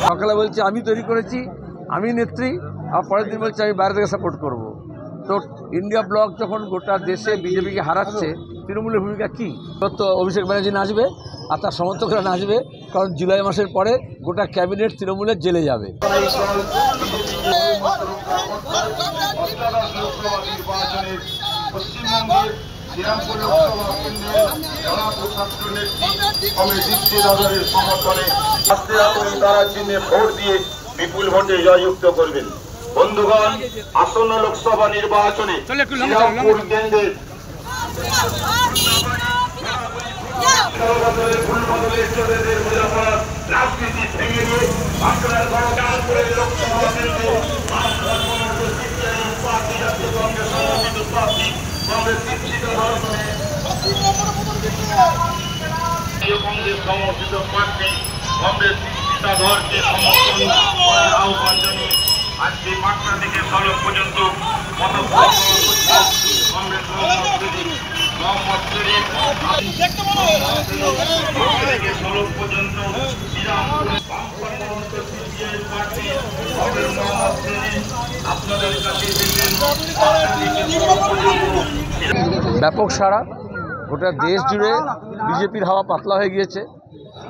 সকালে বলছে আমি তৈরি করেছি, আমি নেত্রী, আর পরের দিন বলছে আমি বাইরে থেকে সাপোর্ট করব। তো ইন্ডিয়া ব্লক যখন গোটা দেশে বিজেপিকে হারাচ্ছে, তৃণমূলের ভূমিকা কী? তো অভিষেক ব্যানার্জি নাচবে আর তার সমর্থকরা নাচবে, কারণ জুলাই মাসের পরে গোটা ক্যাবিনেট তৃণমূলের জেলে যাবে। ভোট দিয়ে বিপুল ভোটে জয়যুক্ত করবেন। বন্ধুগণ, আসন্ন লোকসভা নির্বাচনে শ্রীরামপুর কেন্দ্রের রাজনীতি ভেঙে দিয়ে আপনার গণতান্ত্রিক লোকসভা কেন্দ্রে কংগ্রেস সমর্থিত প্রার্থী কংগ্রেস চিন্তাধরকে সমর্থন করার আহ্বান জানিয়ে আজকে পাটনা থেকে সড়ক পর্যন্ত সড়ক পর্যন্ত আপনাদের কাছে ব্যাপক সাড়া, গোটা দেশ জুড়ে বিজেপির হাওয়া পাতলা হয়ে গিয়েছে।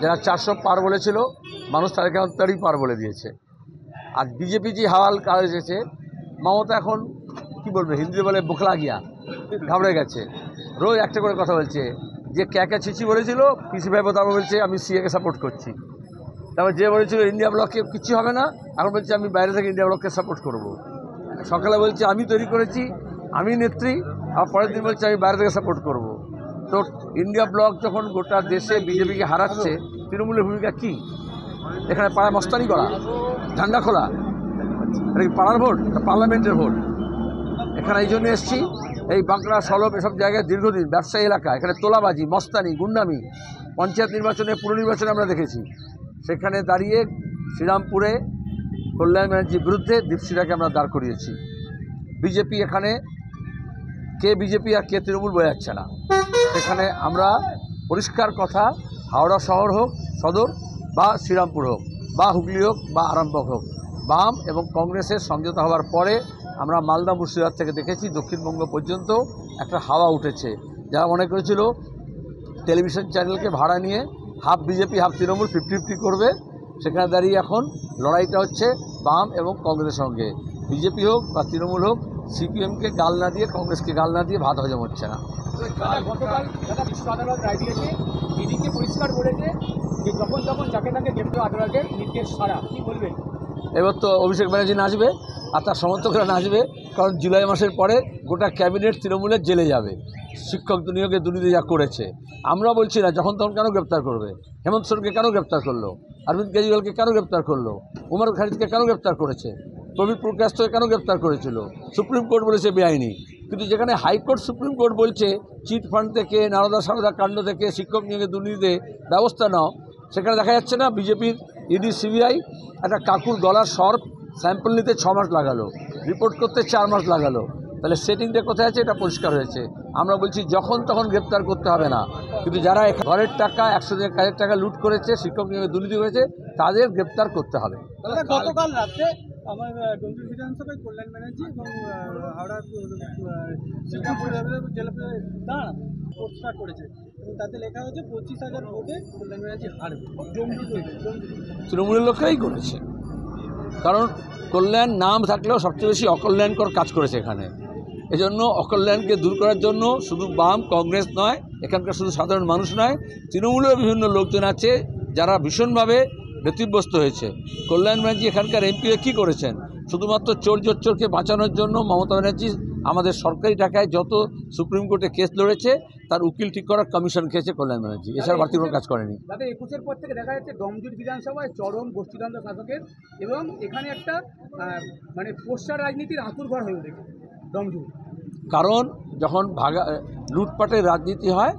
যারা 400 পার বলেছিল, মানুষ তাদেরকে তারই পার বলে দিয়েছে। আর বিজেপি যে হাওয়াল কাজ এসেছে, মমতা এখন কি বলবে, হিন্দিতে বলে বোখলা গিয়া, ঘাবড়ে গেছে। রোজ একটা করে কথা বলছে, যে ক্যাকা ছিচি বলেছিল পিসি ভাই তারপর বলছে আমি সিএকে সাপোর্ট করছি। তারপর যে বলেছিল ইন্ডিয়া ব্লককে কিছু হবে না, এখন বলছে আমি বাইরে থেকে ইন্ডিয়া ব্লককে সাপোর্ট করব। সকালে বলছে আমি তৈরি করেছি, আমি নেত্রী, আর পরের দিন বলছে আমি বাইরে থেকে সাপোর্ট করব। তো ইন্ডিয়া ব্লক যখন গোটা দেশে বিজেপিকে হারাচ্ছে, তৃণমূলের ভূমিকা কী? এখানে পাড়ায় মস্তানি করা, ঝান্ডা খোলা, এটা কি পাড়ার ভোট? পার্লামেন্টের ভোট। এখানে এই জন্য এসছি, এই বাঁকড়া সলব এসব জায়গায় দীর্ঘদিন ব্যবসায়ী এলাকা, এখানে তোলাবাজি, মস্তানি, গুন্ডামি পঞ্চায়েত নির্বাচনে, পুর নির্বাচনে আমরা দেখেছি। সেখানে দাঁড়িয়ে শ্রীরামপুরে কল্যাণ ব্যানার্জির বিরুদ্ধে দীপশিরাকে আমরা দাঁড় করিয়েছি। বিজেপি এখানে কে বিজেপি আর কে তৃণমূল বোঝা যাচ্ছে না। সেখানে আমরা পরিষ্কার কথা, হাওড়া শহর হোক, সদর বা শ্রীরামপুর হোক বা হুগলি হোক বা আরামবাগ হোক, বাম এবং কংগ্রেসের সমঝোতা হওয়ার পরে আমরা মালদা মুর্শিদাবাদ থেকে দেখেছি দক্ষিণবঙ্গ পর্যন্ত একটা হাওয়া উঠেছে। যারা মনে করেছিল টেলিভিশন চ্যানেলকে ভাড়া নিয়ে হাফ বিজেপি হাফ তৃণমূল 50-50 করবে, সেখানে দাঁড়িয়ে এখন লড়াইটা হচ্ছে বাম এবং কংগ্রেসের সঙ্গে। বিজেপি হোক বা তৃণমূল হোক, সিপিএমকে গাল না দিয়ে, কংগ্রেসকে গাল না দিয়ে ভাত হজম হচ্ছে না। গতকাল বিশ্ব আদালত রায় দিয়েছে, ইডিকে পরিষ্কার বলেছে যে যখন যখন যাকে তাকে গ্রেপ্তার আদালতের নির্দেশ ছাড়া। কী বলবেন? এবার তো অভিষেক ব্যানার্জি নাচবে আর তার সমর্থকরা নাচবে, কারণ জুলাই মাসের পরে গোটা ক্যাবিনেট তৃণমূলের জেলে যাবে। শিক্ষক নিয়োগে দুর্নীতি যা করেছে, আমরা বলছি না যখন তখন কেন গ্রেপ্তার করবে? হেমন্ত সোরেনকে কেন গ্রেপ্তার করলো? অরবিন্দ কেজরিওয়ালকে কেন গ্রেপ্তার করলো? উমর খালিদকে কেন গ্রেপ্তার করেছে? প্রবীর প্রকাশকে কেন গ্রেপ্তার করেছিল? সুপ্রিম কোর্ট বলেছে বেআইনি। কিন্তু যেখানে হাইকোর্ট সুপ্রিম কোর্ট বলছে চিট ফান্ড থেকে, নারদা সারদা কাণ্ড থেকে, শিক্ষক নিয়োগে দুর্নীতিতে ব্যবস্থা নাও, সেখানে দেখা যাচ্ছে না বিজেপির ইডি সিবিআই একটা কাকুর গলার সর্প স্যাম্পল নিতে 6 মাস লাগালো, রিপোর্ট করতে 4 মাস লাগালো। তাহলে সেটিংটা কোথায় আছে? এটা পরিষ্কার হয়েছে। আমরা বলছি যখন তখন গ্রেপ্তার করতে হবে না, কিন্তু যারা ঘরের টাকা 100 দিনের কাজের টাকা লুট করেছে, শিক্ষক নিয়োগে দুর্নীতি করেছে, তাদের গ্রেপ্তার করতে হবে। গতকাল রাত্রে আমার ডোমজুর বিধানসভায় কল্যাণ ব্যানার্জি এবং হাওড়া শ্রীরামপুর জেলা পোস্টার করেছে এবং তাতে লেখা হয়েছে 25,000 ভোটে কল্যাণ ব্যানার্জি হারবে। তৃণমূলের লোকেরাই করেছে, কারণ কল্যাণ নাম থাকলেও সবচেয়ে বেশি অকল্যাণকর কাজ করেছে এখানে। এজন্য অকল্যাণকে দূর করার জন্য শুধু বাম কংগ্রেস নয়, এখানকার শুধু সাধারণ মানুষ নয়, তৃণমূলের বিভিন্ন লোকজন আছে যারা ভীষণভাবে ব্যতিব্যস্ত হয়েছে। কল্যাণ ব্যানার্জি এখানকার এমপি কী করেছেন? শুধুমাত্র চোর জোচ্চোরকে বাঁচানোর জন্য মমতা ব্যানার্জি আমাদের সরকারি টাকায় যত সুপ্রিম কোর্টে কেস লড়েছে তার উকিল ঠিক করার কমিশন খেয়েছে কল্যাণ ব্যানার্জি, এছাড়া বাড়তি কোনো কাজ করেনি। দাদা 21-এর পর থেকে দেখা যাচ্ছে ডোমজুর বিধানসভায় চরম গোষ্ঠীদ্বন্দ্ব শাসকের, এবং এখানে একটা মানে পোস্টার রাজনীতির আঁতুড়ঘর হয়ে উঠেছে ডোমজুর। কারণ যখন লুটপাটের রাজনীতি হয়,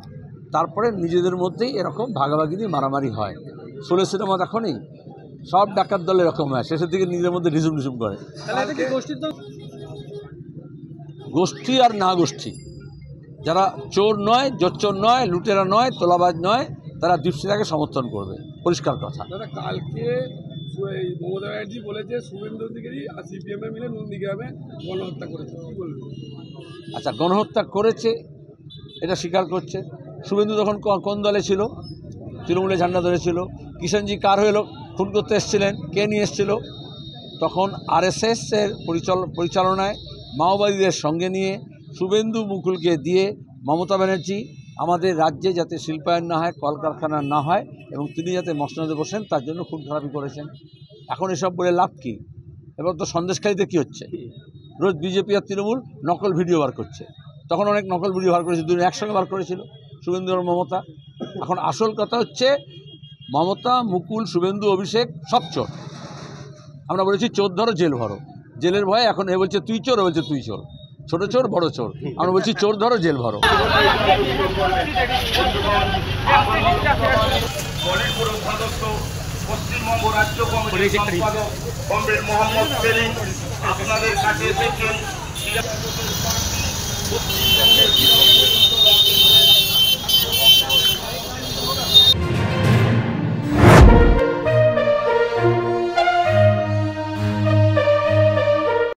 তারপরে নিজেদের মধ্যেই এরকম ভাগাভাগি মারামারি হয়। 16 সিনেমা এখনই সব ডাকাত দল এরকম হয়, শেষের দিকে নিজের মধ্যে রিজুম করে। গোষ্ঠী আর না গোষ্ঠী, যারা চোর নয়, জোচ্চোর নয়, লুটেরা নয়, তোলাবাজ নয়, তারা দীপশিখাকে সমর্থন করবে, পরিষ্কার কথা। দাদা কালকে মমতা ব্যানার্জি বলেছে শুভেন্দু অধিকারী আর সিপিএম মিলে নন্দীগ্রামে গণহত্যা করেছে, কী বলবেন? আচ্ছা, গণহত্যা করেছে এটা স্বীকার করছে। শুভেন্দু তখন কোন দলে ছিল? তৃণমূলে ঝান্ডা ধরেছিল। কিষাণজি কার হয়ে খুন করতে এসেছিলেন? কে নিয়ে এসেছিল? তখন আরএসএসের পরিচালনায় মাওবাদীদের সঙ্গে নিয়ে শুভেন্দু মুকুলকে দিয়ে মমতা ব্যানার্জি আমাদের রাজ্যে যাতে শিল্পায়ন না হয়, কলকারখানা না হয় এবং তিনি যাতে মসনদে বসেন তার জন্য খুন খারাপি করেছেন। এখন এসব বলে লাভ কী? এবার তো সন্দেশখালিতে কী হচ্ছে? রোজ বিজেপি আর তৃণমূল নকল ভিডিও বার করছে। তখন অনেক নকল ভিডিও বার করেছে, দুজন একসঙ্গে বার করেছিল, শুভেন্দু আর মমতা। এখন আসল কথা হচ্ছে মমতা, মুকুল, শুভেন্দু, অভিষেক সব চোর। আমরা বলেছি চোর ধরো জেল ভরো, জেলের ভয়ে এখন এ বলছে তুই চোর, ও বলছে তুই চোর, ছোট চোর বড় চোর। আমরা বলছি চোর ধরো জেল ভরো। বলিপুর সদস্য পশ্চিমবঙ্গ রাজ্য কমিটির সম্পাদক কমরেড মোহাম্মদ সেলিম আপনাদের কাছে এসেছেন